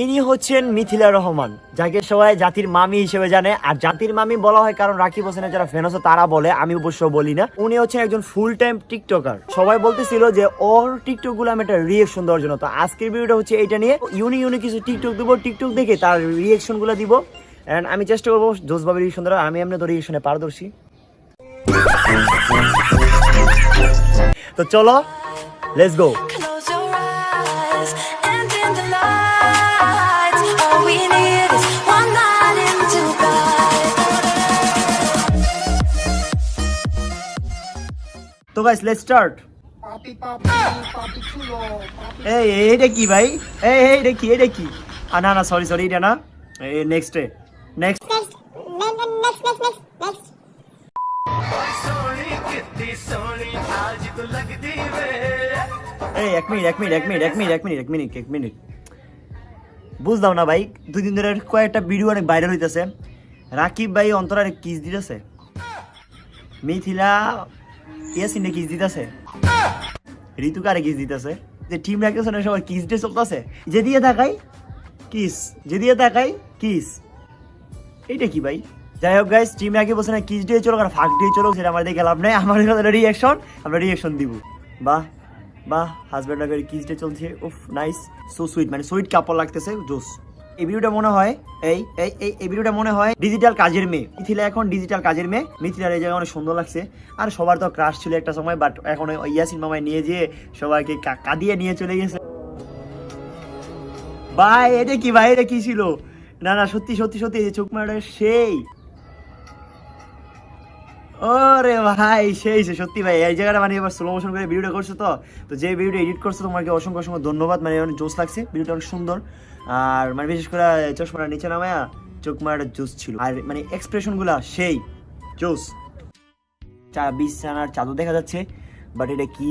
ইনি হচ্ছেন মিথিলা রহমান, যাকে সবাই জাতির মামি হিসেবে জানে। আর জাতির মামি বলা হয় কারণ রাকিব হোসেনের যারা ফ্যান আছে তারা বলে, আমি অবশ্য বলি না। উনি হচ্ছেন একজন ফুল টাইম টিকটকার। সবাই বলতেছিল যে ওর টিকটক গুলো আমি একটা রিয়েকশন দেওয়ার জন্য। তো আজকের ভিডিওটা হচ্ছে এইটা নিয়ে, ইউনি কিছু টিকটক দেবো, টিকটক দেখে তার রিয়েকশন গুলো দিব। এন্ড আমি চেষ্টা করবো জোসবাবি রিয়েকশন দেওয়ার। আমি এমনি তো রিয়েকশনে পারদর্শী। তো চলো, let's go. Close your eyes and in the lights. All we need is one night in Dubai. তো গাইস, লেটস স্টার্ট। এই এইটা কি ভাই? এইটা কি? না সরি এটা না। Next next. এই এক মিনিট বুঝলাম না ভাই। 2 দিন ধরে কয়েকটা ভিডিও অনেক ভাইরাল হইতেছে। রাকিব ভাই অন্তরারে কিস দিতেছে, মিথিলা ইয়াসিনে কিস দিতেছে, ঋতুকারে কিস দিতেছে, যে টিম রাখতেছে না সবার কিস দিয়ে চলতেছে। যে দিয়ে তাকাই কিস, এইটা কি ভাই? যাই হোক গাইস, টিম রাকিব বসে না কিস দিয়ে চলো আর ফাঁক দিয়ে চলো, সেটা আমার দেখে লাভ নেই। আমাদের আমরা রিয়াকশন দিব। বাহ হাজব্যান্ড ওয়াইফের কিস ডে চলছে। উফ নাইস, সো সুইট, মানে সুইট কাপল লাগতেছে, জোস। এই ভিডিওটা মনে হয় এই ভিডিওটা মনে হয় ডিজিটাল কাজের মেয়ে। মিথিলা এখন ডিজিটাল কাজের মেয়ে। মিথিলার এই জায়গায় অনেক সুন্দর লাগছে। আর সবার তো ক্রাশ ছিল একটা সময়, বাট এখন ইয়াসিন মামায় নিয়ে যেয়ে সবাইকে কাঁদিয়ে নিয়ে চলে গেছে। ভাই এটা কি ভাই? এটা কি ছিল? না সত্যি এই যে চোখ মারা সেই। ওরে ভাই সেই সত্যি ভাই। এই জায়গাটা মানে এবার স্লো মোশন করে ভিডিওটা করছো। তো যে ভিডিওটা এডিট করছো তোমাকে অসংখ্য ধন্যবাদ। মানে অনেক জোস লাগছে, ভিডিওটা অনেক সুন্দর। আর মানে বিশেষ করে চশমাটা নিচে নামায়া চোখ মারাটা জোস ছিল। আর মানে এক্সপ্রেশন গুলা সেই জোস। বিছানার চাদর দেখা যাচ্ছে, বাট এটা কি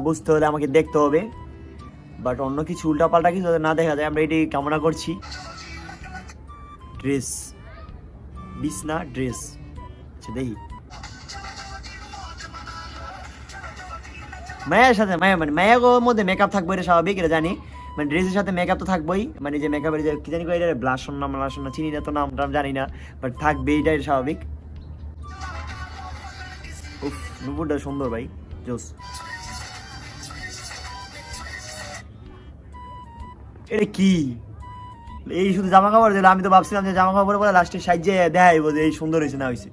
বুঝতে হলে আমাকে দেখতে হবে। বাট অন্য কিছু উল্টাপাল্টা কিছু না দেখা যায়, আমরা এটি কামনা করছি। ড্রেস, বিছনা ড্রেস, আচ্ছা দেখি। মায়ার মধ্যে মেকআপ থাকবে, এটা স্বাভাবিক, এটা জানি। মানে ড্রেসের সাথে মেকআপ তো থাকবোই। মানে যে মেকআপের যে কি জানি এটা ব্লাশন না চিনি না, তো নাম জানি না, বাট থাকবে, এটাই স্বাভাবিক। উফ, নুপুরটা সুন্দর ভাই, জোস। এটা কি? এই শুধু জামা কাপড় দিল। আমি তো ভাবছিলাম যে জামা কাপড় পরে লাস্টে সাইজে দেখাইব যে এই সুন্দর হয়েছে না হয়েছে।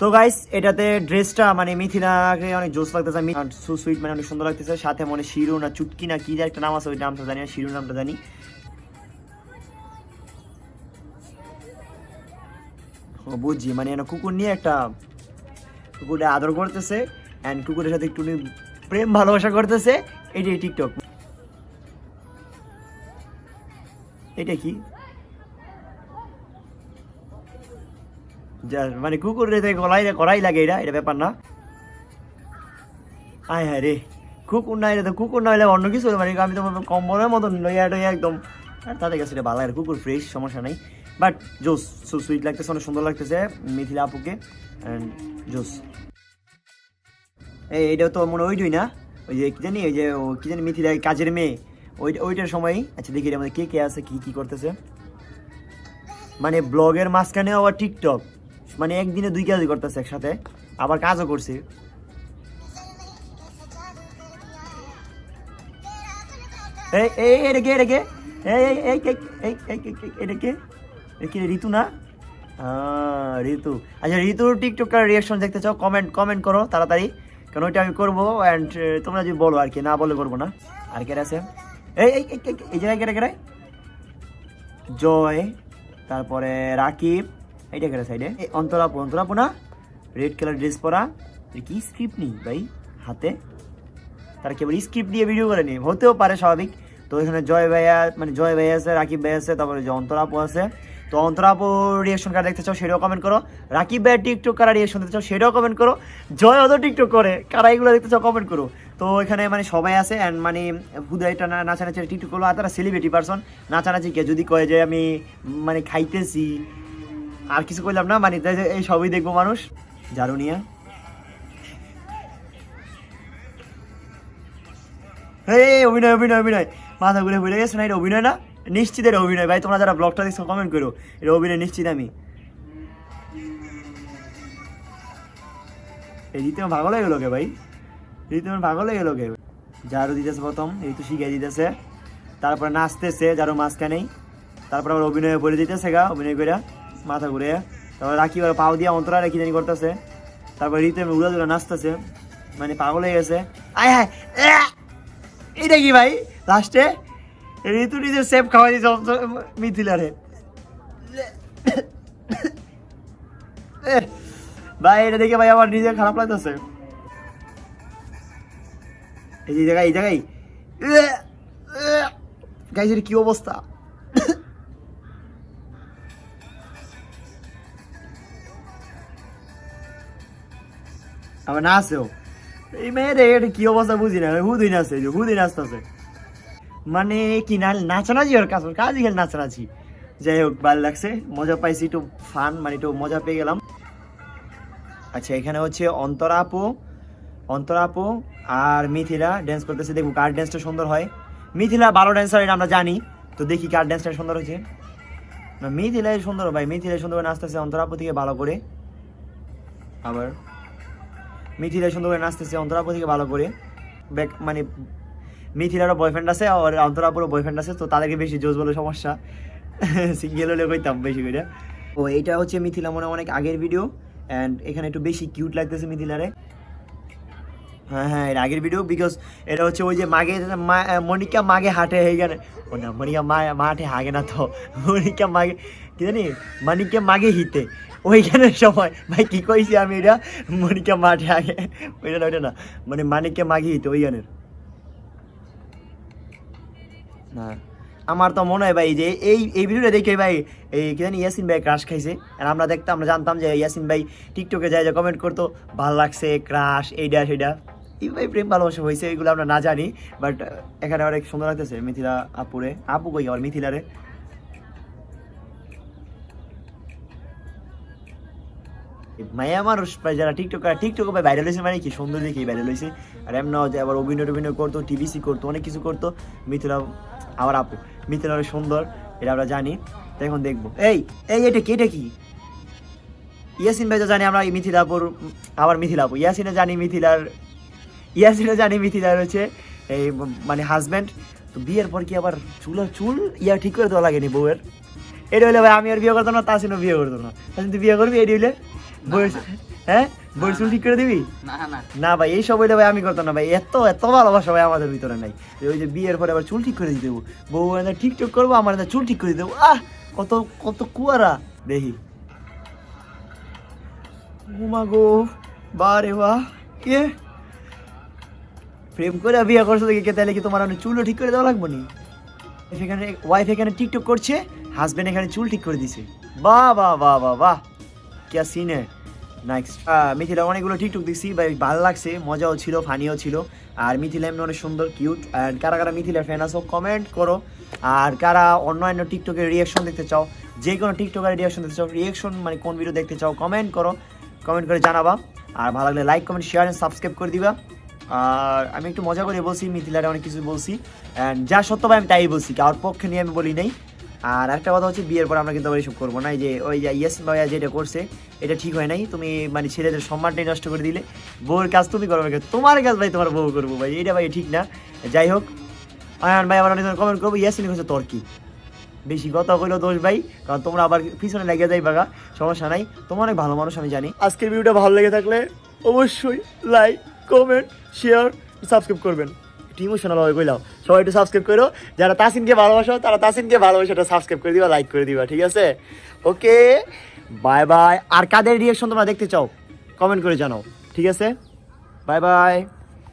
তো গাইস, এটাতে ড্রেসটা মানে মিথিলাকে অনেক জোস লাগতেছে, সো সুইট, মানে অনেক সুন্দর লাগতেছে। সাথে মনে শিরু না চুটকি না কি একটা নাম আছে, ওই নামটা জানি না, শিরু নামটা জানি। ও বুঝছি, মানে কুকুর নিয়ে একটা কুকুরটা আদর করতেছে এন্ড কুকুরের সাথে একটু প্রেম ভালোবাসা করতেছে। এটাই টিকটক। এটা কি? মানে কুকুর করাই লাগে, এটা ব্যাপার না। আয় হ্যাঁ রে, কুকুর না হলে অন্য কিছু, মানে আমি তো কম্বলের মতন লইয়া একদম। আর তাদের কাছে এটা ভালো লাগে, কুকুর ফ্রেশ, সমস্যা নাই। বাট জোস, সো সুইট লাগতেছে, অনেক সুন্দর লাগতেছে মিথিলা আপুকে, অ্যান্ড জোস। এইটাও তো মনে ওইটাই না, ওই যে কি জানি, ওই যে কি জানি মিথিলা কাজের মেয়ে, ওইটার সময়। আচ্ছা দেখি এর মধ্যে কে আছে, কি করতেছে। মানে ব্লগের মাঝখানে আবার টিকটক, মানে একদিনে 2 কাজই করতেছে একসাথে, আবার কাজও করছে। ঋতু না? ঋতু। আচ্ছা, ঋতুর টিকটকার রিয়াকশন দেখতে চাও? কমেন্ট করো তাড়াতাড়ি, কারণ ওইটা আমি করবো। অ্যান্ড তোমরা যদি বলো আর কি, না বলে করবো না। আর কে আছে এই জায়গায়? কেটে জয়, তারপরে রাকিব, এইটা কেটে সাইডে অন্তরাপু না, রেড কালার ড্রেস পরা। কি স্ক্রিপ্ট নেই ভাই হাতে? তারা কেবল স্ক্রিপ্ট দিয়ে ভিডিও করে নি, হতেও পারে, স্বাভাবিক। তো এখানে জয় ভাই আছে, রাকিব ভাই আছে, তারপরে যে অন্তরাপু আছে। তো অন্তরাপু রিয়াকশন কারা দেখতে চাও সেটাও কমেন্ট করো। রাকিব ভাইয়ের টিকটক কারা রিয়াকশন দেখতে চাও সেটাও কমেন্ট করো। জয় অত টিকটক করে, কারা এগুলো দেখতে চাও কমেন্ট করো। তো এখানে মানে সবাই আছে, অ্যান্ড মানে হুদা এটা নাচানাচি টিকটক করলো। আর তারা সেলিব্রিটি পারসন, নাচানাচি কে যদি কয়ে যে আমি মানে খাইতেছি আর কিছু কইলাম না, মানে এই সবই দেখবো মানুষ। জারুনিয়া, অভিনয় মাথা ঘুরে গেছে না, এটা অভিনয় না। নিশ্চিত এর অভিনয় ভাই, তোমরা যারা ব্লগটা দেখছো কমেন্ট করো, এর অভিনয় নিশ্চিত আমি। এই ঋতু ভালো লাগে লোকে ভাই, ঋতু ভালো লাগে লোকে। ঝাড়ু দিতেছে প্রথম, ঋতু শিখিয়ে দিতেছে, তারপরে নাচতেছে ঝাড়ু মাঝখানেই, তারপর আবার অভিনয় করে দিতেছে গা, অভিনয় করে মাথা ঘুরে, তারপর রাখি পাও দিয়া অন্তরা রেখে জানি করতেছে, তারপর ঋতু উড়া দুরা নাচতেছে, মানে পাগল হয়ে গেছে। আয় হায় এটা কি ভাই, লাস্টে ঋতু নিজের সেফ খাওয়াই দিয়েছে মিথিলারে। ভাই এটা দেখে ভাই আমার নিজের খারাপ লাগতেছে। এই জায়গায় গাইজের কি অবস্থা। আবার নাচেও এই মেয়ের এটা কি অবস্থা বুঝি না, হুদুই নাচে, হুদুই নাচতেছে, মানে কি না নাচানাচি ওর কাজ গেল নাচানাচি। যাই হোক ভালো লাগছে, মজা পাইছি, একটু ফান মানে একটু মজা পেয়ে গেলাম। আচ্ছা এখানে হচ্ছে অন্তরা আপু আর মিথিলা ড্যান্স করতেছে, দেখবো কার ড্যান্সটা সুন্দর হয়। মিথিলা ভালো ড্যান্সার এটা আমরা জানি, তো দেখি কার ড্যান্সটা সুন্দর হয়েছে। না মিথিলাই সুন্দর ভাই, মিথিলাই সুন্দর করে নাচতেছে অন্তরা আপু থেকে ভালো করে, আবার মিথিলাই সুন্দর করে নাচতেছে অন্তরা আপু থেকে ভালো করে। মানে মিথিলারও বয়ফ্রেন্ড আছে আর অন্তরাপুরও বয়ফ্রেন্ড আছে, তো তাদেরকে বেশি জোশ বলে সমস্যা, সিঙ্গেল হলে কইতাম বেশি করে। ও এইটা হচ্ছে মিথিলা মনে অনেক আগের ভিডিও, অ্যান্ড এখানে একটু বেশি কিউট লাগতেছে মিথিলারে। হ্যাঁ এর আগের ভিডিও, বিকজ এটা হচ্ছে ওই যে মাগে মনিকা মাগে হাটে হয়ে গেলে, ও না মনিকা মাঠে হাগে না তো, মনিকা মাগে কি জানি মানিকা মাগে হিতে, ওইখানে সময় ভাই কি কইছি আমি, এটা মনিকা মাঠে আগে ওইটা না, মানে মানিককে মাগে হিতে ওই গানের। না আমার তো মনে হয় ভাই যে এই ভিডিওটা দেখে ভাই এই কি জানি ইয়াসিন ভাই ক্রাশ খাইছে, আর আমরা দেখতাম, আমরা জানতাম যে ইয়াসিন ভাই টিকটকে যায় যে কমেন্ট করতো ভালো লাগছে ক্রাশ এইটা সেটা, এই ভাই প্রেম ভালোবাসা হয়েছে এগুলো আমরা না জানি, বাট এখানে অনেক সুন্দর লাগতেছে মিথিলা আপুরে, আপু কই আবার মিথিলারে। মায়া মানুষ ভাই যারা টিকটক ভাই ভাইরাল হয়েছে, মানে কি সুন্দর দেখি ভাইরাল হয়েছে, আর এমন যে আবার অভিনয় করতো, টিভিসি করতো, অনেক কিছু করতো মিথিলা। আবার আপু মিথিলা অনেক সুন্দর, এটা আমরা জানি। তো এখন দেখবো এটা কি ইয়াসিন ভাই তো জানি আমরা মিথিলা আপুর, আবার মিথিলা আপু, ইয়াসিনে জানি মিথিলার হচ্ছে এই মানে হাজব্যান্ড। তো বিয়ের পর কি আবার চুল ঠিক করে দেওয়া লাগেনি বউয়ের, এটা হইলে ভাই আমি আর বিয়ে করতাম না, তাসিনও বিয়ে করতো না। তাসিন তুই বিয়ে করবি এটি হইলে বউয়ের, হ্যাঁ বউয়ের চুল ঠিক করে দিবি? না ভাই এইসব হইলে ভাই আমি করতাম না ভাই, এত ভালোবাসা ভাই আমাদের ভিতরে নাই। ওই যে বিয়ের পরে আবার চুল ঠিক করে দিতে দেবো, বউ ঠিকঠাক করবো, আমার চুল ঠিক করে দেবো, কত কুয়ারা দেখি। ঘুমা গো বারে বাহ, প্রেম করে বিয়ে করছো দেখি, তাহলে কি তোমার চুলও ঠিক করে দেওয়া লাগবো নি? ওয়াইফ এখানে টিকটক করছে, হাজবেন্ড এখানে চুল ঠিক করে দিছে, বাহ क्या सीन है। নেক্সট মিথিলা অনেকগুলো টিকটক দেখছি ভাই, ভালো লাগছে, মজাও ছিল, ফানিও ছিল, আর মিথিলা এমনি অনেক সুন্দর কিউট। অ্যান্ড কারা মিথিলার ফ্যান আছো কমেন্ট করো, আর কারা অন্যান্য টিকটকের রিয়াকশন দেখতে চাও, যে কোনো টিকটকের রিয়াকশন দেখতে চাও, রিয়াকশন মানে কোন ভিডিও দেখতে চাও কমেন্ট করে জানাবা, আর ভালো লাগলে like comment share and subscribe করে দিবা। আর আমি একটু মজা করে বলছি, মিথিলারে অনেক কিছু বলছি, অ্যান্ড যা সত্য ভাই আমি তাই বলছি, কারোর পক্ষে নিয়ে আমি বলি নাই। আর একটা কথা হচ্ছে বিয়ের পর আমরা কিন্তু আবার এসব করবো না, যে ওই যে ইয়াসিন ভাইয়া যেটা করছে এটা ঠিক হয় নাই, তুমি মানে ছেলেদের সম্মানটাই নষ্ট করে দিলে, বউয়ের কাজ তুমি করবে, তোমার কাজ ভাই তোমার বউ করবো ভাই, এটা ভাই ঠিক না। যাই হোক আয়ান ভাই আবার অনেক কমেন্ট করবো, ইয়াসিন হচ্ছে তর্কি, বেশি কথা কইলেও দোষ ভাই, কারণ তোমরা আবার পিছনে লেগে যাই বাগা, সমস্যা নাই, তোমার অনেক ভালো মানুষ আমি জানি। আজকের ভিডিওটা ভালো লেগে থাকলে অবশ্যই লাইক কমেন্ট শেয়ার সাবস্ক্রাইব করবেন, ইমোশনাল হয়ে কইলাম, সবাই একটু সাবস্ক্রাইব করো, যারা তাসিনকে ভালোবাসো তারা তাসিনকে ভালোবাসো, সাবস্ক্রাইব করে দিবা, লাইক করে দিবা, ঠিক আছে? Okay bye. আর কাদের রিয়াকশন তোমরা দেখতে চাও কমেন্ট করে জানাও, ঠিক আছে? বাই।